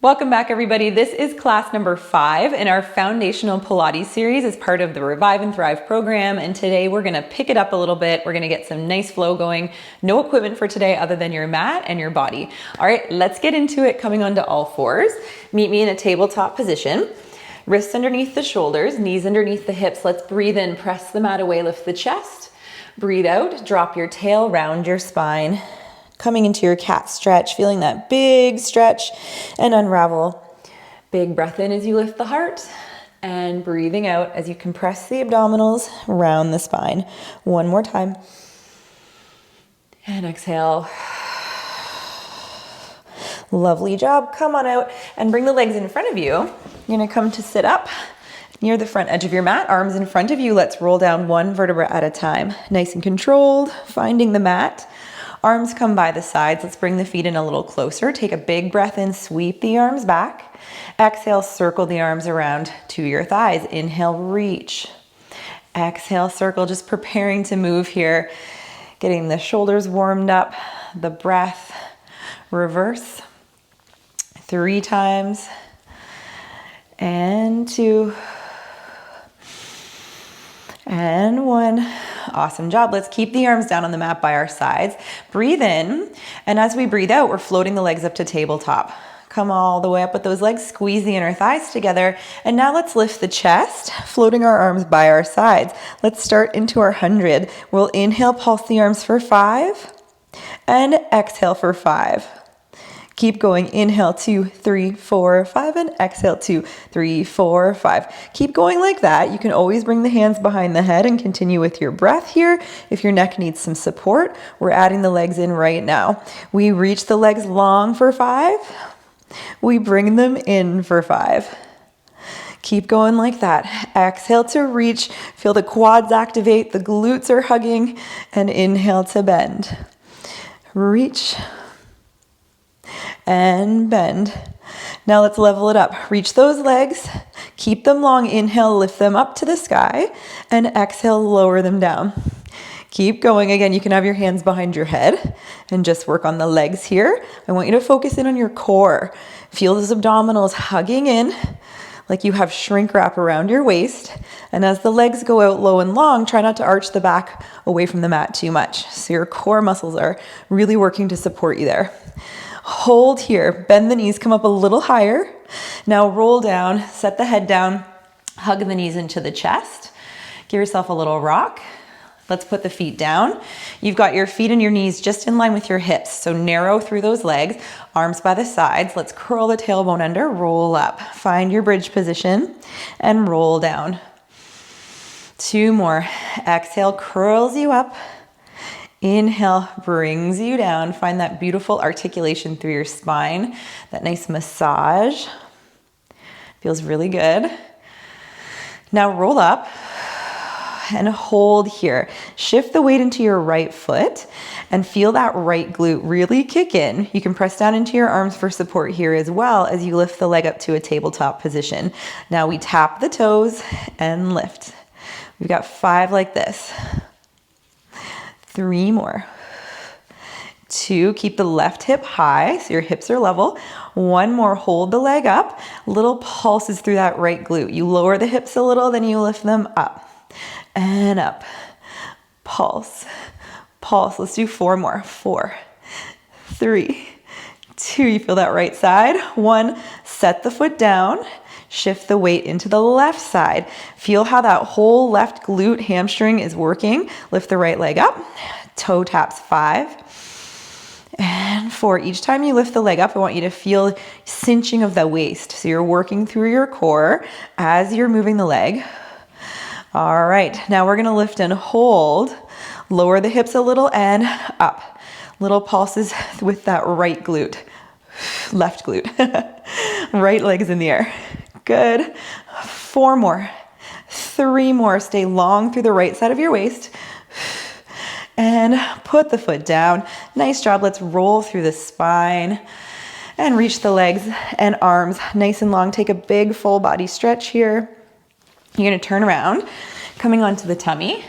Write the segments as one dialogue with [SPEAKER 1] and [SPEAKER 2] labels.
[SPEAKER 1] Welcome back, everybody. This is class number 5 in our foundational Pilates series as part of the Revive and Thrive program. And today we're going to pick it up a little bit. We're going to get some nice flow going. No equipment for today other than your mat and your body. All right, let's get into it. Coming onto all fours. Meet me in a tabletop position. Wrists underneath the shoulders, knees underneath the hips. Let's breathe in, press the mat away, lift the chest. Breathe out, drop your tail, round your spine. Coming into your cat stretch, feeling that big stretch and unravel. Big breath in as you lift the heart and breathing out as you compress the abdominals, round the spine. One more time. And exhale. Lovely job. Come on out and bring the legs in front of you. You're going to come to sit up near the front edge of your mat, arms in front of you. Let's roll down one vertebra at a time. Nice and controlled, finding the mat. Arms come by the sides. Let's bring the feet in a little closer. Take a big breath in, sweep the arms back. Exhale, circle the arms around to your thighs. Inhale, reach. Exhale, circle, just preparing to move here. Getting the shoulders warmed up, the breath. Reverse. 3 times. And 2. And 1. Awesome job. Let's keep the arms down on the mat by our sides. Breathe in. And as we breathe out, we're floating the legs up to tabletop. Come all the way up with those legs. Squeeze the inner thighs together. And now let's lift the chest, floating our arms by our sides. Let's start into our 100. We'll inhale, pulse the arms for 5. And exhale for 5. Keep going. Inhale, 2, 3, 4, 5, and exhale, 2, 3, 4, 5. Keep going like that. You can always bring the hands behind the head and continue with your breath here. If your neck needs some support, we're adding the legs in right now. We reach the legs long for 5. We bring them in for 5. Keep going like that. Exhale to reach. Feel the quads activate. The glutes are hugging. And inhale to bend. Reach. And bend. Now let's level it up. Reach those legs, keep them long. Inhale, lift them up to the sky, and exhale, lower them down. Keep going. Again, you can have your hands behind your head and just work on the legs here. I want you to focus in on your core. Feel those abdominals hugging in like you have shrink wrap around your waist. And as the legs go out low and long, try not to arch the back away from the mat too much. So your core muscles are really working to support you there. Hold here, bend the knees, come up a little higher. Now roll down, set the head down, hug the knees into the chest. Give yourself a little rock. Let's put the feet down. You've got your feet and your knees just in line with your hips. So narrow through those legs, arms by the sides. Let's curl the tailbone under, roll up. Find your bridge position and roll down. 2 more. Exhale, curls you up. Inhale, brings you down. Find that beautiful articulation through your spine. That nice massage. Feels really good. Now roll up and hold here. Shift the weight into your right foot and feel that right glute really kick in. You can press down into your arms for support here as well as you lift the leg up to a tabletop position. Now we tap the toes and lift. We've got 5 like this. 3 more. 2, keep the left hip high so your hips are level. 1 more, hold the leg up. Little pulses through that right glute. You lower the hips a little, then you lift them up and up. Pulse, pulse. Let's do 4 more. 4, 3, 2. You feel that right side. 1, set the foot down. Shift the weight into the left side. Feel how that whole left glute hamstring is working. Lift the right leg up. Toe taps. 5 and 4. Each time you lift the leg up, I want you to feel cinching of the waist. So you're working through your core as you're moving the leg. All right, now we're gonna lift and hold. Lower the hips a little and up. Little pulses with that right glute. Left glute. Right leg is in the air. Good. 4 more. 3 more. Stay long through the right side of your waist. And put the foot down. Nice job. Let's roll through the spine and reach the legs and arms nice and long. Take a big full body stretch here. You're going to turn around, coming onto the tummy,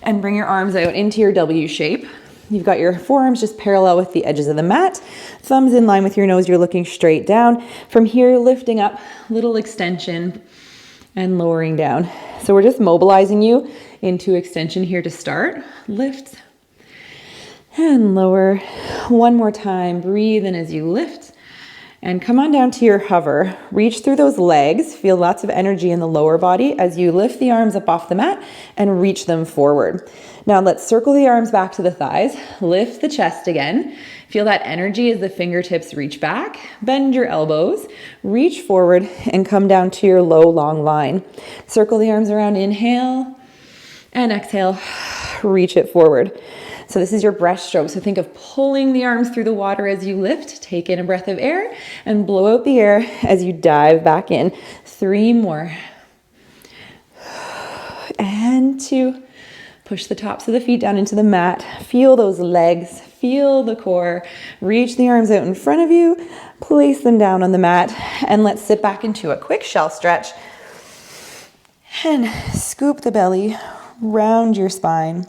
[SPEAKER 1] and bring your arms out into your W shape. You've got your forearms just parallel with the edges of the mat. Thumbs in line with your nose. You're looking straight down. From here, lifting up, little extension and lowering down. So we're just mobilizing you into extension here to start. Lift and lower. One more time. Breathe in as you lift. And come on down to your hover. Reach through those legs. Feel lots of energy in the lower body as you lift the arms up off the mat and reach them forward. Now let's circle the arms back to the thighs. Lift the chest again. Feel that energy as the fingertips reach back. Bend your elbows. Reach forward and come down to your low, long line. Circle the arms around. Inhale and exhale. Reach it forward. So this is your breaststroke. So think of pulling the arms through the water as you lift. Take in a breath of air and blow out the air as you dive back in. 3 more. And 2. Push the tops of the feet down into the mat. Feel those legs. Feel the core. Reach the arms out in front of you. Place them down on the mat. And let's sit back into a quick shell stretch. And scoop the belly. Round your spine.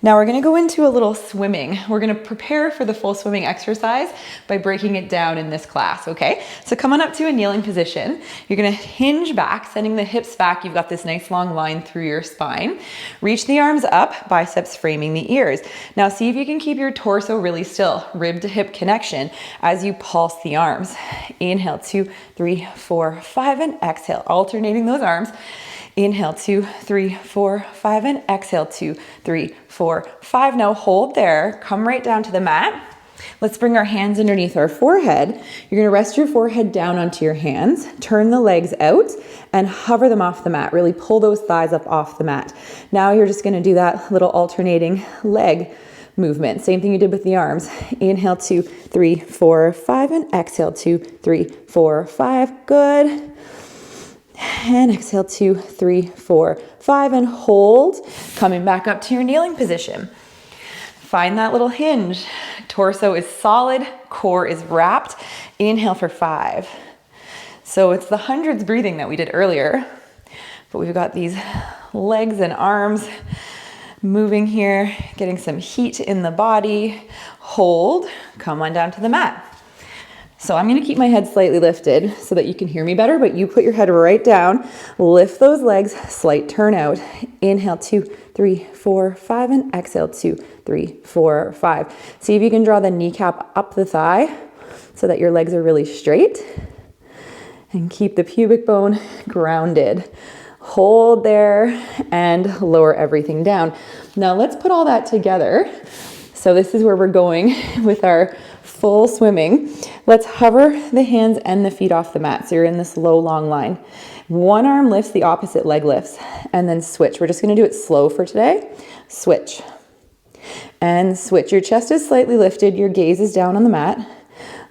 [SPEAKER 1] Now we're going to go into a little swimming. We're going to prepare for the full swimming exercise by breaking it down in this class, okay? So come on up to a kneeling position. You're going to hinge back, sending the hips back. You've got this nice long line through your spine. Reach the arms up, biceps framing the ears. Now see if you can keep your torso really still, rib to hip connection as you pulse the arms. Inhale, 2, 3, 4, 5, and exhale, alternating those arms. Inhale, 2, 3, 4, 5, and exhale, 2, 3, 4, 5. Now hold there, come right down to the mat. Let's bring our hands underneath our forehead. You're gonna rest your forehead down onto your hands, turn the legs out and hover them off the mat. Really pull those thighs up off the mat. Now you're just gonna do that little alternating leg movement. Same thing you did with the arms. Inhale, 2, 3, 4, 5, and exhale, 2, 3, 4, 5. Good. And exhale, 2, 3, 4, 5, and hold. Coming back up to your kneeling position. Find that little hinge. Torso is solid, core is wrapped. Inhale for 5. So it's the hundreds breathing that we did earlier, but we've got these legs and arms moving here, getting some heat in the body. Hold, come on down to the mat. So I'm gonna keep my head slightly lifted so that you can hear me better, but you put your head right down, lift those legs, slight turn out. Inhale, 2, 3, 4, 5, and exhale, 2, 3, 4, 5. See if you can draw the kneecap up the thigh so that your legs are really straight. And keep the pubic bone grounded. Hold there and lower everything down. Now let's put all that together. So this is where we're going with our full swimming. Let's hover the hands and the feet off the mat. So you're in this low, long line. One arm lifts, the opposite leg lifts, and then switch. We're just gonna do it slow for today. Switch. And switch. Your chest is slightly lifted. Your gaze is down on the mat.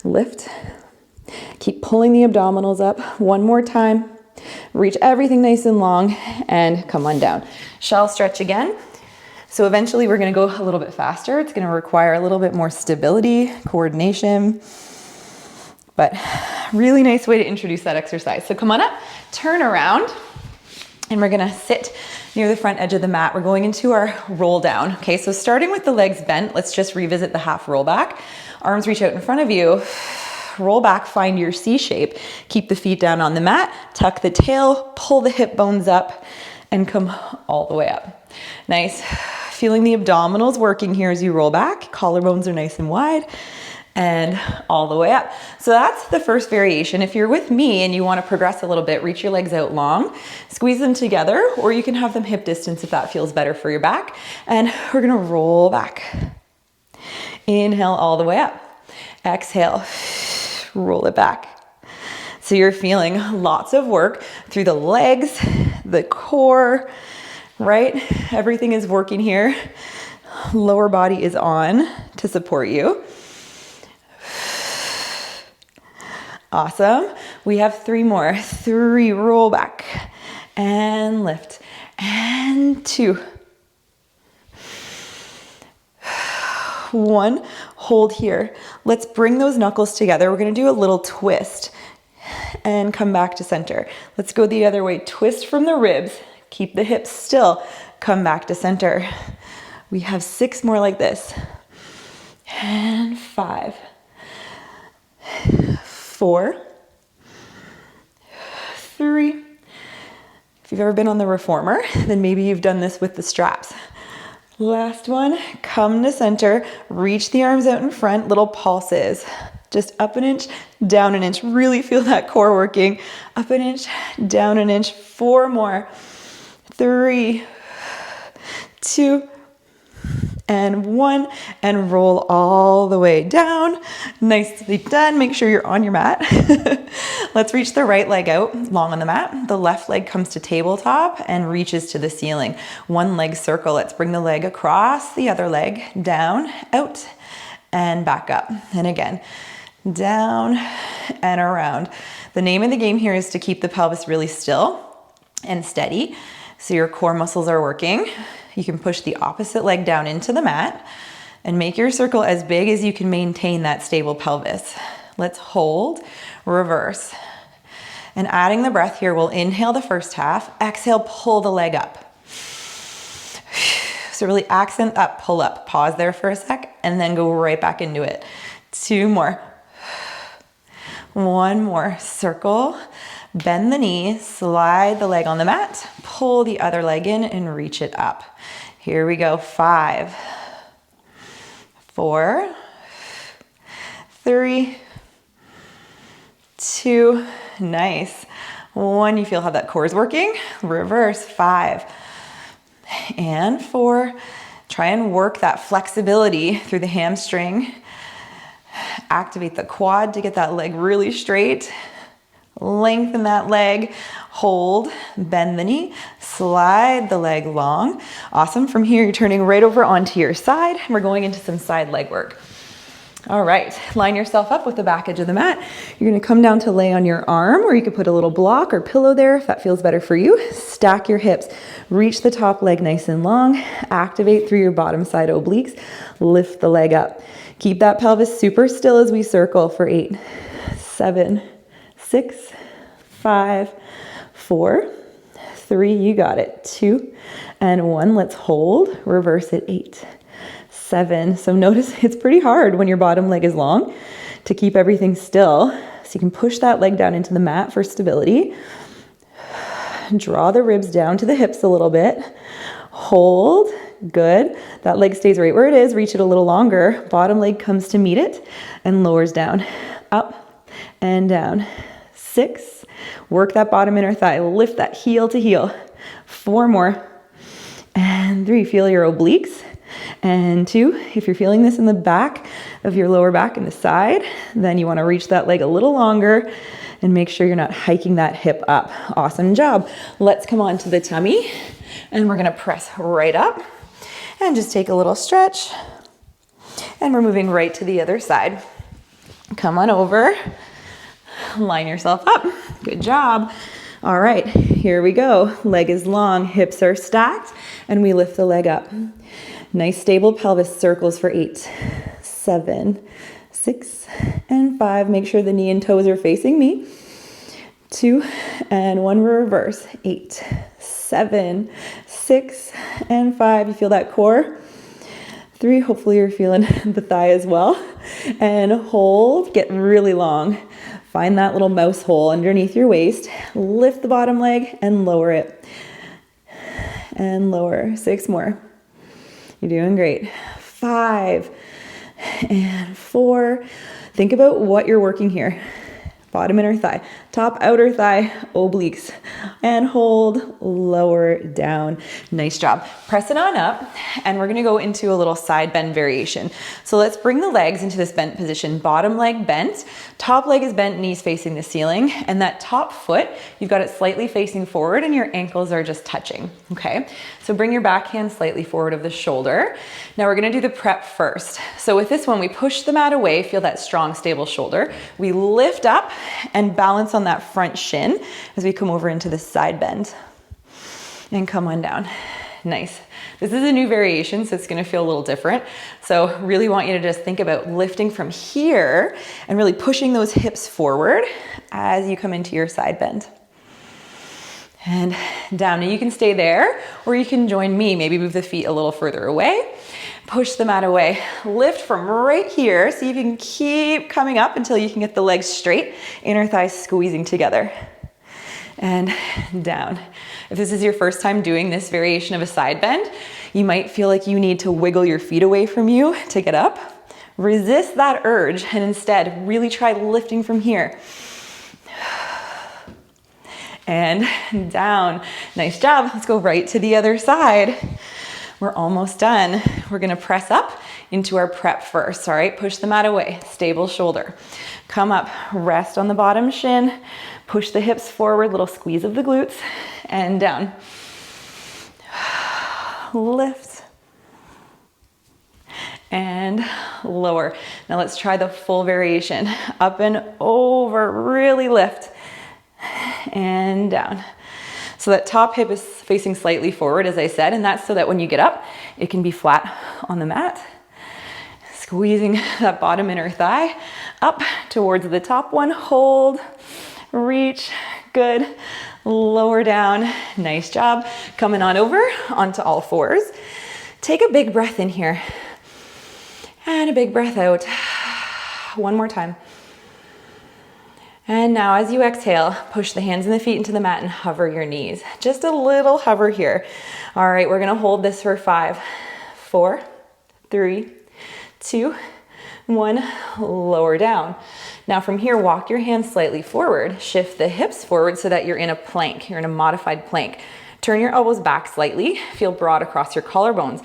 [SPEAKER 1] Lift. Keep pulling the abdominals up. One more time. Reach everything nice and long and come on down. Shell stretch again. So eventually we're gonna go a little bit faster. It's gonna require a little bit more stability, coordination, but really nice way to introduce that exercise. So come on up, turn around, and we're gonna sit near the front edge of the mat. We're going into our roll down. Okay, so starting with the legs bent, let's just revisit the half roll back. Arms reach out in front of you. Roll back, find your C shape. Keep the feet down on the mat, tuck the tail, pull the hip bones up, and come all the way up. Nice. Feeling the abdominals working here as you roll back. Collarbones are nice and wide and all the way up. So that's the first variation. If you're with me and you want to progress a little bit, reach your legs out long, squeeze them together, or you can have them hip distance if that feels better for your back. And we're going to roll back. Inhale all the way up. Exhale, roll it back. So you're feeling lots of work through the legs, the core, right? Everything is working here. Lower body is on to support you. Awesome. We have 3 more. 3, roll back and lift. And 2. 1, hold here. Let's bring those knuckles together. We're gonna do a little twist and come back to center. Let's go the other way. Twist from the ribs. Keep the hips still. Come back to center. We have 6 more like this. and 5, 4, 3. If you've ever been on the reformer, then maybe you've done this with the straps. Last one, come to center, reach the arms out in front, little pulses. Just up an inch, down an inch. Really feel that core working. Up an inch, down an inch. 4 more. 3, 2, and 1, and roll all the way down. Nicely done. Make sure you're on your mat. Let's reach the right leg out long on the mat. The left leg comes to tabletop and reaches to the ceiling. One leg circle. Let's bring the leg across the other leg, down, out, and back up. And again, down and around. The name of the game here is to keep the pelvis really still and steady so your core muscles are working. You can push the opposite leg down into the mat and make your circle as big as you can maintain that stable pelvis. Let's hold, reverse. And adding the breath here, we'll inhale the first half, exhale, pull the leg up. So really accent that pull up. Pause there for a sec and then go right back into it. 2 more. 1 more. Circle, bend the knee, slide the leg on the mat, pull the other leg in and reach it up. Here we go. 5, 4, 3, 2, nice. 1, you feel how that core is working. Reverse. 5 and 4. Try and work that flexibility through the hamstring. Activate the quad to get that leg really straight. Lengthen that leg, hold, bend the knee, slide the leg long. Awesome. From here, you're turning right over onto your side, and we're going into some side leg work. All right, line yourself up with the back edge of the mat. You're gonna come down to lay on your arm, or you could put a little block or pillow there if that feels better for you. Stack your hips, reach the top leg nice and long, activate through your bottom side obliques, lift the leg up. Keep that pelvis super still as we circle for 8, 7, 6, 5, 4, 3, you got it, 2, and 1. Let's hold, reverse it, 8, 7. So notice it's pretty hard when your bottom leg is long to keep everything still. So you can push that leg down into the mat for stability. Draw the ribs down to the hips a little bit. Hold, good. That leg stays right where it is. Reach it a little longer. Bottom leg comes to meet it and lowers down, up and down. 6, work that bottom inner thigh, lift that heel to heel. 4 more, and 3, feel your obliques. And 2, if you're feeling this in the back of your lower back and the side, then you want to reach that leg a little longer and make sure you're not hiking that hip up. Awesome job. Let's come on to the tummy, and we're going to press right up and just take a little stretch, and we're moving right to the other side. Come on over. Line yourself up. Good job. All right, here we go. Leg is long, hips are stacked, and we lift the leg up. Nice stable pelvis, circles for 8, 7, 6, and 5. Make sure the knee and toes are facing me. 2, and 1, reverse. 8, 7, 6, and 5. You feel that core? 3, hopefully you're feeling the thigh as well. And hold, get really long. Find that little mouse hole underneath your waist. Lift the bottom leg and lower it. And lower. 6 more. You're doing great. 5 and 4. Think about what you're working here. Bottom inner thigh, top outer thigh, obliques, and hold, lower, down. Nice job. Press it on up, and we're gonna go into a little side bend variation. So let's bring the legs into this bent position. Bottom leg bent, top leg is bent, knees facing the ceiling, and that top foot, you've got it slightly facing forward and your ankles are just touching, okay? So bring your back hand slightly forward of the shoulder. Now we're gonna do the prep first. So with this one, we push the mat away, feel that strong, stable shoulder. We lift up and balance on that front shin as we come over into the side bend. And come on down. Nice. This is a new variation, so it's gonna feel a little different. So really want you to just think about lifting from here and really pushing those hips forward as you come into your side bend. And down. Now you can stay there, or you can join me, maybe move the feet a little further away. Push the mat away. Lift from right here. See if you can keep coming up until you can get the legs straight. Inner thighs squeezing together. And down. If this is your first time doing this variation of a side bend, you might feel like you need to wiggle your feet away from you to get up. Resist that urge and instead really try lifting from here. And down. Nice job. Let's go right to the other side. We're almost done. We're gonna press up into our prep first, all right? Push the mat away, stable shoulder. Come up, rest on the bottom shin, push the hips forward, little squeeze of the glutes, and down. Lift. And lower. Now let's try the full variation. Up and over, really lift. And down. So that top hip is facing slightly forward, as I said, and that's so that when you get up, it can be flat on the mat. Squeezing that bottom inner thigh up towards the top one. Hold, reach, good. Lower down, nice job. Coming on over onto all fours. Take a big breath in here and a big breath out. One more time. And now as you exhale, push the hands and the feet into the mat and hover your knees. Just a little hover here. All right, we're gonna hold this for 5, 4, 3, 2, 1, lower down. Now from here, walk your hands slightly forward, shift the hips forward so that you're in a plank, you're in a modified plank. Turn your elbows back slightly, feel broad across your collarbones.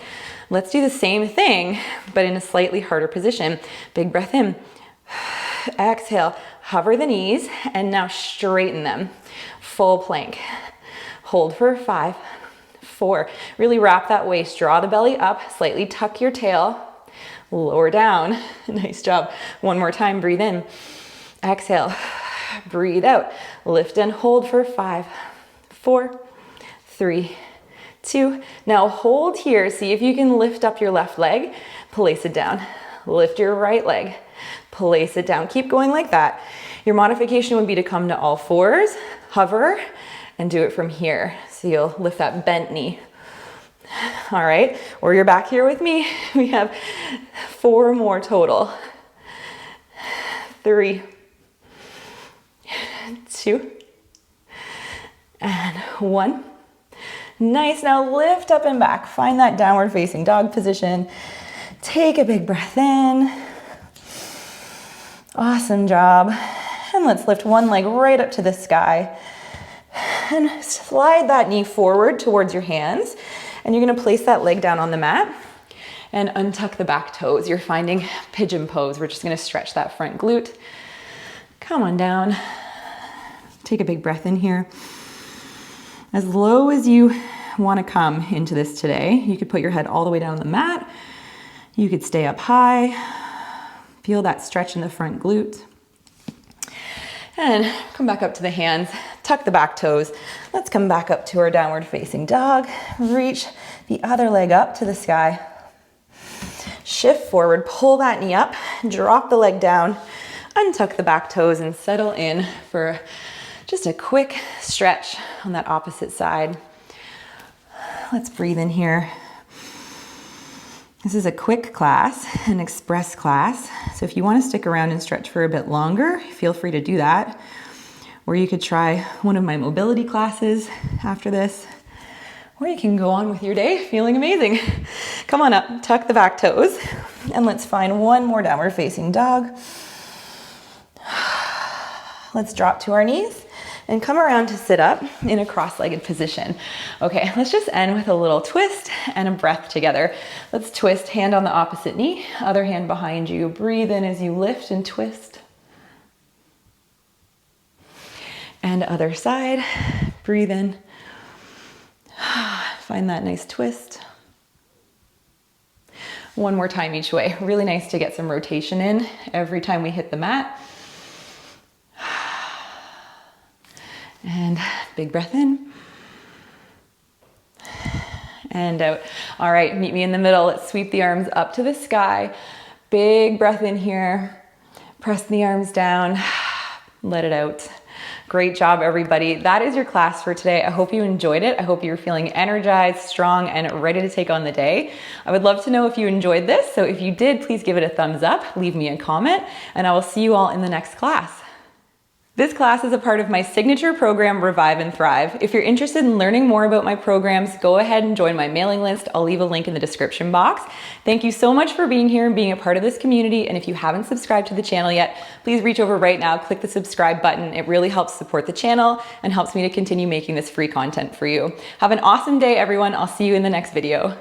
[SPEAKER 1] Let's do the same thing, but in a slightly harder position. Big breath in, exhale, hover the knees, and now straighten them. Full plank. Hold for 5, 4. Really wrap that waist, draw the belly up, slightly tuck your tail, lower down. Nice job. One more time, breathe in. Exhale, breathe out. Lift and hold for 5, 4, 3, 2. Now hold here. See if you can lift up your left leg, place it down. Lift your right leg, place it down. Keep going like that. Your modification would be to come to all fours, hover, and do it from here. So you'll lift that bent knee. All right, or you're back here with me. We have 4 more total. 3, 2, and 1. Nice, now lift up and back. Find that downward facing dog position. Take a big breath in. Awesome job. And let's lift one leg right up to the sky. And slide that knee forward towards your hands. And you're gonna place that leg down on the mat and untuck the back toes. You're finding pigeon pose. We're just gonna stretch that front glute. Come on down. Take a big breath in here. As low as you wanna come into this today, you could put your head all the way down on the mat. You could stay up high. Feel that stretch in the front glute. And come back up to the hands, tuck the back toes. Let's come back up to our downward facing dog. Reach the other leg up to the sky. Shift forward, pull that knee up, drop the leg down, untuck the back toes and settle in for just a quick stretch on that opposite side. Let's breathe in here. This is a quick class, an express class. So if you want to stick around and stretch for a bit longer, feel free to do that. Or you could try one of my mobility classes after this. Or you can go on with your day feeling amazing. Come on up, tuck the back toes, and let's find one more downward facing dog. Let's drop to our knees and come around to sit up in a cross-legged position. Okay, let's just end with a little twist and a breath together. Let's twist, hand on the opposite knee, other hand behind you. Breathe in as you lift and twist. And other side, breathe in. Find that nice twist. One more time each way. Really nice to get some rotation in every time we hit the mat. And big breath in. And out. All right, meet me in the middle. Let's sweep the arms up to the sky. Big breath in here. Press the arms down. Let it out. Great job, everybody. That is your class for today. I hope you enjoyed it. I hope you're feeling energized, strong, and ready to take on the day. I would love to know if you enjoyed this. So if you did, please give it a thumbs up, leave me a comment, and I will see you all in the next class. This class is a part of my signature program, Revive and Thrive. If you're interested in learning more about my programs, go ahead and join my mailing list. I'll leave a link in the description box. Thank you so much for being here and being a part of this community. And if you haven't subscribed to the channel yet, please reach over right now, click the subscribe button. It really helps support the channel and helps me to continue making this free content for you. Have an awesome day, everyone. I'll see you in the next video.